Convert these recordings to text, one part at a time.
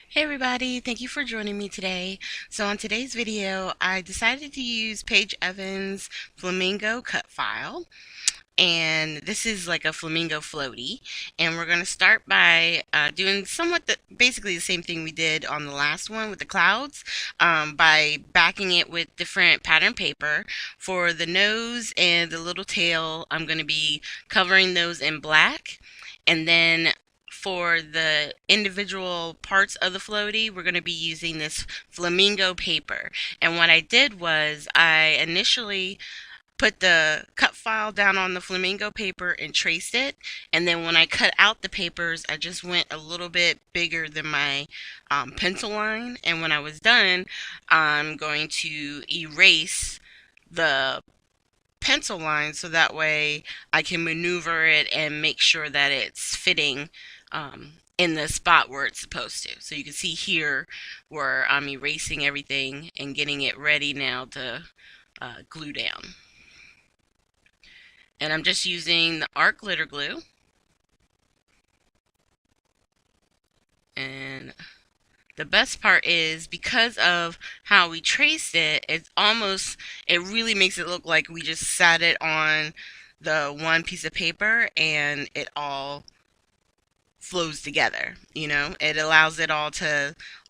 Hey everybody, thank you for joining me today. So on today's video, I decided to use Paige Evans' Flamingo cut file. And this is like a flamingo floaty. And we're going to start by doing basically the same thing we did on the last one with the clouds, by backing it with different pattern paper. For the nose and the little tail, I'm going to be covering those in black. And then for the individual parts of the floaty, we're going to be using this flamingo paper. And what I did was I initially put the cut file down on the flamingo paper and traced it. And then when I cut out the papers, I just went a little bit bigger than my pencil line. And when I was done, I'm going to erase the pencil line so that way I can maneuver it and make sure that it's fitting in the spot where it's supposed to. So you can see here where I'm erasing everything and getting it ready now to glue down. And I'm just using the art glitter glue. And the best part is because of how we traced it, it really makes it look like we just sat it on the one piece of paper and it all flows together. It allows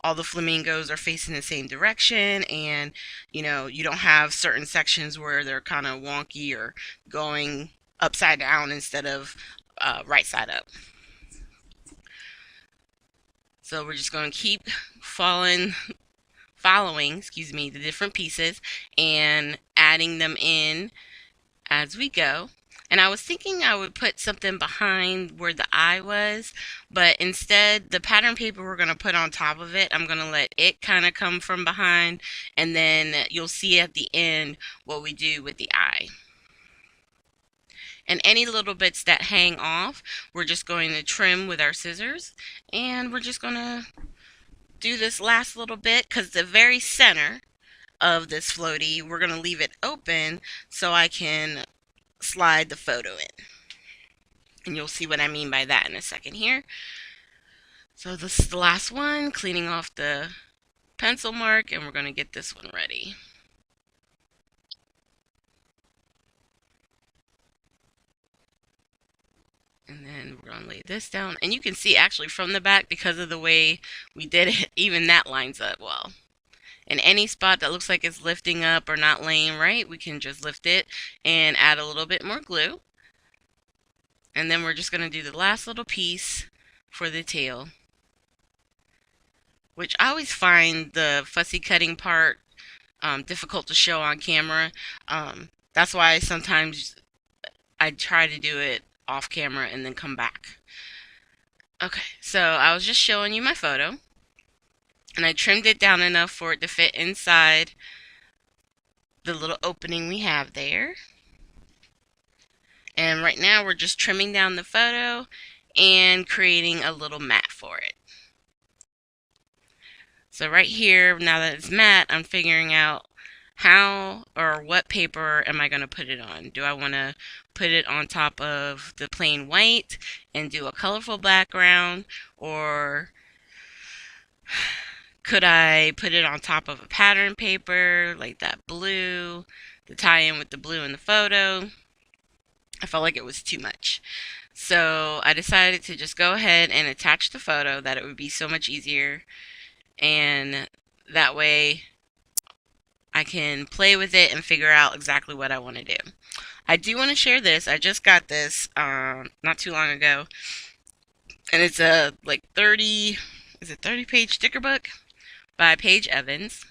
all the flamingos are facing the same direction, and you don't have certain sections where they're kind of wonky or going upside down instead of right side up. So we're just going to keep following, the different pieces and adding them in as we go. And I was thinking I would put something behind where the eye was, but instead the pattern paper we're going to put on top of it, I'm going to let it kind of come from behind, and then you'll see at the end what we do with the eye. And any little bits that hang off, we're just going to trim with our scissors, and we're just going to do this last little bit because the very center of this floaty, we're going to leave it open so I can slide the photo in. And you'll see what I mean by that in a second here. So this is the last one, cleaning off the pencil mark, and we're going to get this one ready. And then we're going to lay this down. And you can see actually from the back, because of the way we did it, even that lines up well. And any spot that looks like it's lifting up or not laying right, we can just lift it and add a little bit more glue. And then we're just going to do the last little piece for the tail, which I always find the fussy cutting part difficult to show on camera. That's why sometimes I try to do it off camera and then come back. Okay, so I was just showing you my photo, and I trimmed it down enough for it to fit inside the little opening we have there. And right now we're just trimming down the photo and creating a little mat for it. So right here, now that it's matte, I'm figuring out how or what paper am I going to put it on. Do I want to put it on top of the plain white and do a colorful background, or could I put it on top of a pattern paper like that blue to tie in with the blue in the photo? I felt like it was too much. So I decided to just go ahead and attach the photo, that it would be so much easier, and that way I can play with it and figure out exactly what I want to do. I do want to share this. I just got this not too long ago, and it's a like 30 page sticker book by Paige Evans,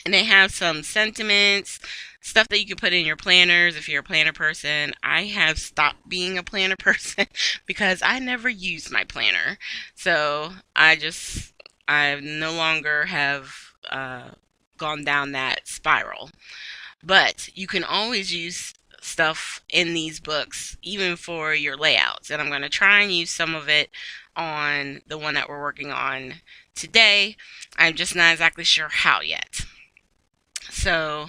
and they have some sentiments, stuff that you can put in your planners if you're a planner person. I have stopped being a planner person because I never use my planner, so I no longer have gone down that spiral. But you can always use stuff in these books, even for your layouts. And I'm going to try and use some of it on the one that we're working on today. I'm just not exactly sure how yet. So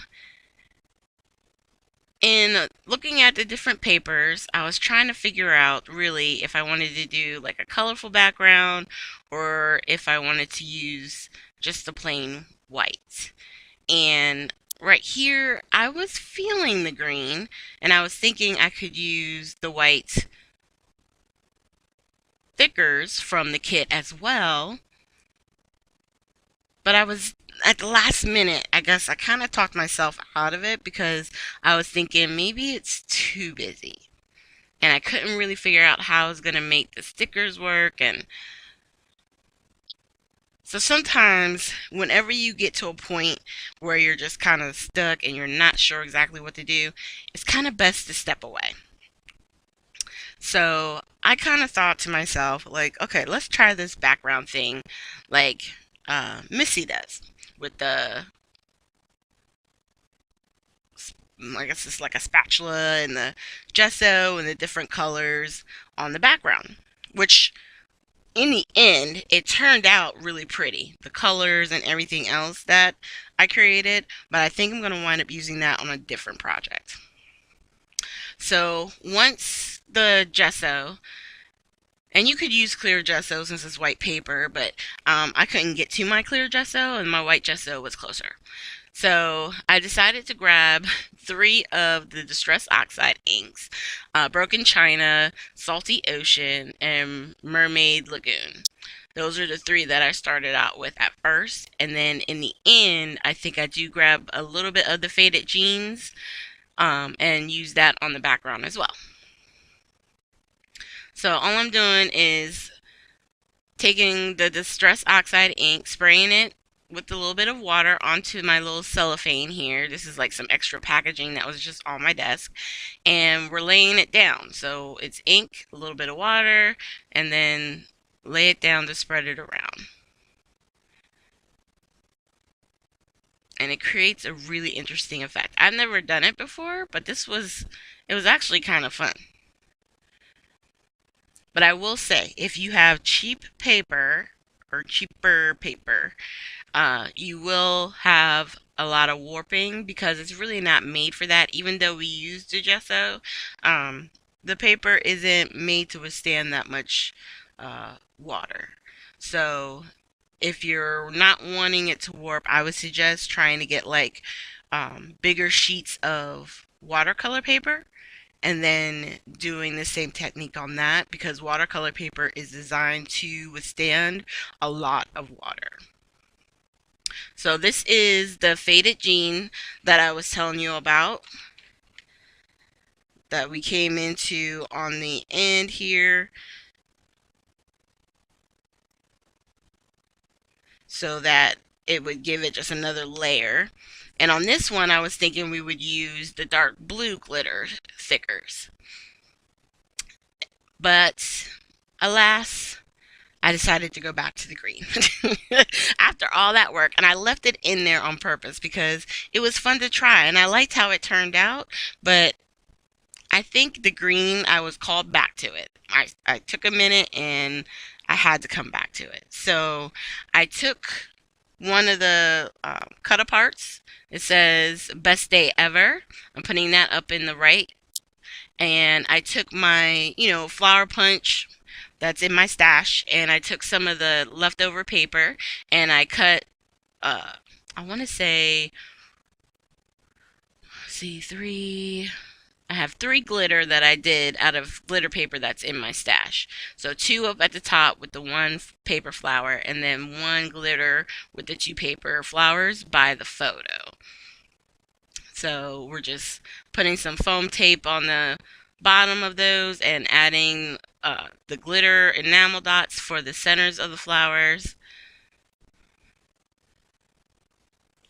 In looking at the different papers, I was trying to figure out really if I wanted to do like a colorful background or if I wanted to use just the plain white. And right here, I was feeling the green and I was thinking I could use the white thickers from the kit as well. But I was at the last minute, I guess I kind of talked myself out of it because I was thinking maybe it's too busy. And I couldn't really figure out how I was going to make the stickers work. And so sometimes, whenever you get to a point where you're just kind of stuck and you're not sure exactly what to do, it's kind of best to step away. So I kind of thought to myself, like, okay, let's try this background thing like Missy does with the, I guess it's like a spatula and the gesso and the different colors on the background, which in the end, it turned out really pretty. The colors and everything else that I created, but I think I'm going to wind up using that on a different project. So once the gesso, and you could use clear gesso since it's white paper, but I couldn't get to my clear gesso and my white gesso was closer. So I decided to grab 3 of the Distress Oxide inks, Broken China, Salty Ocean, and Mermaid Lagoon. Those are the 3 that I started out with at first. And then in the end, I think I do grab a little bit of the Faded Jeans and use that on the background as well. So all I'm doing is taking the Distress Oxide ink, spraying it with a little bit of water onto my little cellophane here. This is like some extra packaging that was just on my desk. And we're laying it down. So it's ink, a little bit of water, and then lay it down to spread it around. And it creates a really interesting effect. I've never done it before, but it was actually kind of fun. But I will say, if you have cheap paper or cheaper paper, you will have a lot of warping because it's really not made for that. Even though we used the gesso, the paper isn't made to withstand that much water. So if you're not wanting it to warp, I would suggest trying to get like bigger sheets of watercolor paper and then doing the same technique on that because watercolor paper is designed to withstand a lot of water. So this is the Faded Jean that I was telling you about that we came into on the end here, so that it would give it just another layer. And on this one, I was thinking we would use the dark blue glitter thickers. But alas, I decided to go back to the green after all that work. And I left it in there on purpose because it was fun to try. And I liked how it turned out. But I think the green, I was called back to it. I took a minute and I had to come back to it. So I took one of the cut aparts. It says best day ever. I'm putting that up in the right. And I took my, flower punch that's in my stash, and I took some of the leftover paper and I cut, I want to say, see, I have 3 glitter that I did out of glitter paper that's in my stash. So 2 up at the top with the 1 paper flower, and then 1 glitter with the 2 paper flowers by the photo. So we're just putting some foam tape on the bottom of those and adding the glitter enamel dots for the centers of the flowers.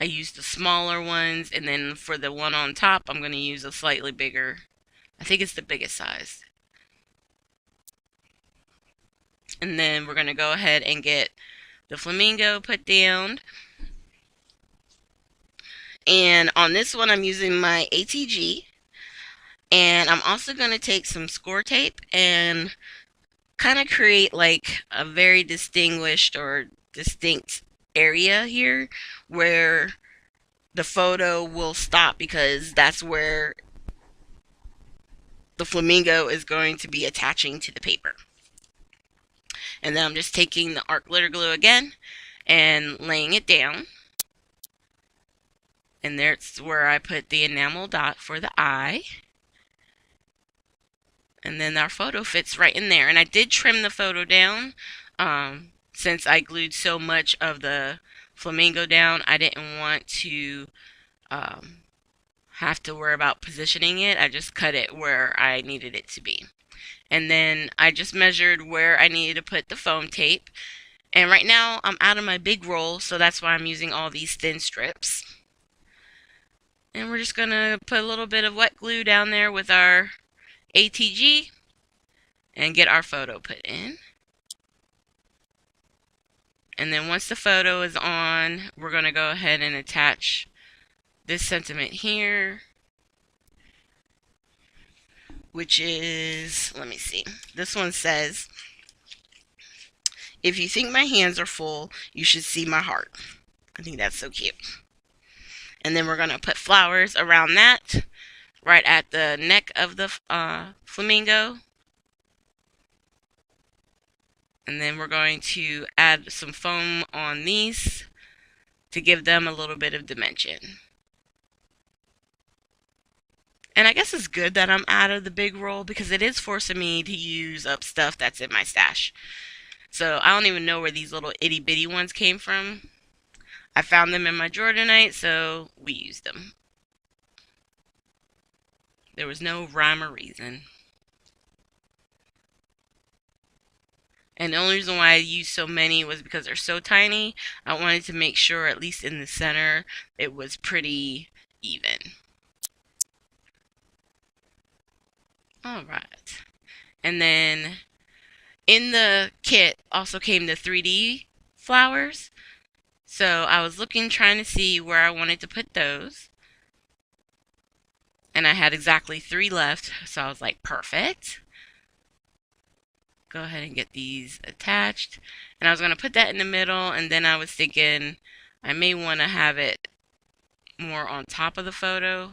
I used the smaller ones, and then for the one on top, I'm going to use a slightly bigger. I think it's the biggest size. And then we're going to go ahead and get the flamingo put down. And on this one, I'm using my ATG. And I'm also going to take some score tape and kind of create like a very distinguished or distinct area here where the photo will stop because that's where the flamingo is going to be attaching to the paper. And then I'm just taking the art glitter glue again and laying it down. And there's where I put the enamel dot for the eye. And then our photo fits right in there. And I did trim the photo down since I glued so much of the flamingo down. I didn't want to have to worry about positioning it. I just cut it where I needed it to be. And then I just measured where I needed to put the foam tape. And right now I'm out of my big roll, so that's why I'm using all these thin strips. And we're just going to put a little bit of wet glue down there with our ATG and get our photo put in. And then once the photo is on, we're going to go ahead and attach this sentiment here, which is, let me see, this one says, "If you think my hands are full, you should see my heart." I think that's so cute. And then we're going to put flowers around that, right at the neck of the flamingo. And then we're going to add some foam on these to give them a little bit of dimension. And I guess it's good that I'm out of the big roll because it is forcing me to use up stuff that's in my stash. So I don't even know where these little itty bitty ones came from. I found them in my drawer tonight, so we used them. There was no rhyme or reason. And the only reason why I used so many was because they're so tiny. I wanted to make sure, at least in the center, it was pretty even. Alright. And then in the kit also came the 3D flowers. So I was trying to see where I wanted to put those. And I had exactly 3 left, so I was like, perfect. Go ahead and get these attached. And I was going to put that in the middle, and then I was thinking I may want to have it more on top of the photo.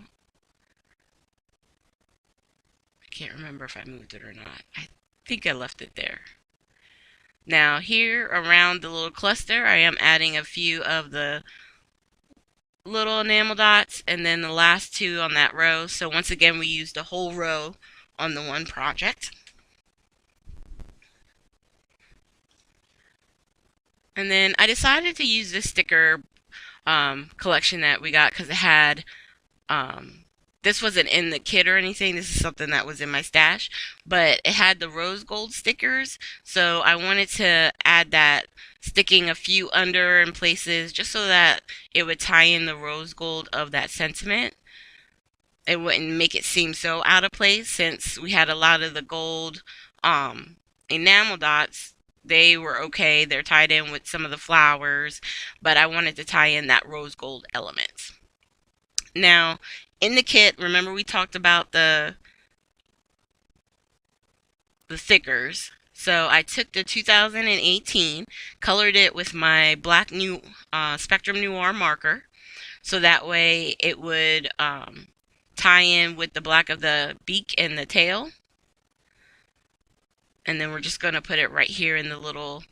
I can't remember if I moved it or not. I think I left it there. Now here around the little cluster, I am adding a few of the little enamel dots and then the last 2 on that row. So once again, we used a whole row on the one project. And then I decided to use this sticker collection that we got because it had, this wasn't in the kit or anything. This is something that was in my stash, but it had the rose gold stickers. So I wanted to add that, sticking a few under in places just so that it would tie in the rose gold of that sentiment. It wouldn't make it seem so out of place since we had a lot of the gold enamel dots. They were okay. They're tied in with some of the flowers, but I wanted to tie in that rose gold element. Now, in the kit, remember we talked about the thickers. So I took the 2018, colored it with my black Spectrum Noir marker, so that way it would tie in with the black of the beak and the tail. And then we're just going to put it right here in the little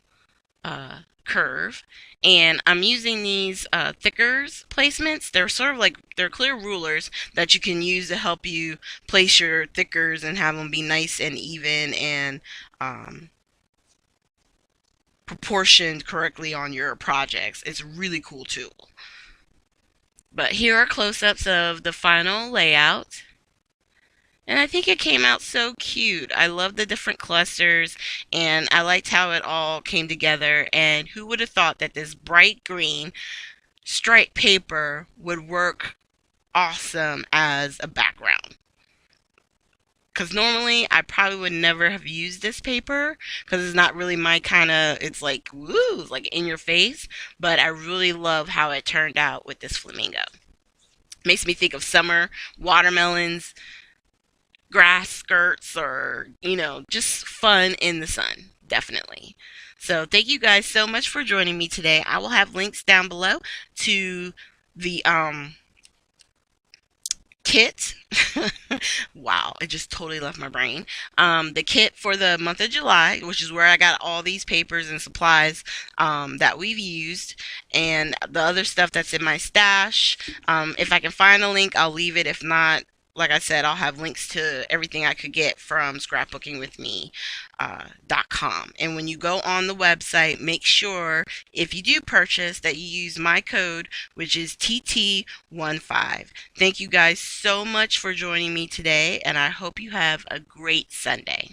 curve. And I'm using these thickers placements. They're sort of like, they're clear rulers that you can use to help you place your thickers and have them be nice and even and proportioned correctly on your projects. It's a really cool tool. But here are close-ups of the final layout. And I think it came out so cute. I love the different clusters, and I liked how it all came together. And who would have thought that this bright green striped paper would work awesome as a background? Because normally I probably would never have used this paper because it's not really my kind of, it's like, woo, it's like in your face. But I really love how it turned out with this flamingo. Makes me think of summer watermelons, grass skirts, or, you know, just fun in the sun, definitely. So thank you guys so much for joining me today. I will have links down below to the kit. Wow, it just totally left my brain. The kit for the month of July, which is where I got all these papers and supplies that we've used, and the other stuff that's in my stash. If I can find a link, I'll leave it. If not, like I said, I'll have links to everything I could get from scrapbookingwithme.com. And when you go on the website, make sure if you do purchase that you use my code, which is TT15. Thank you guys so much for joining me today, and I hope you have a great Sunday.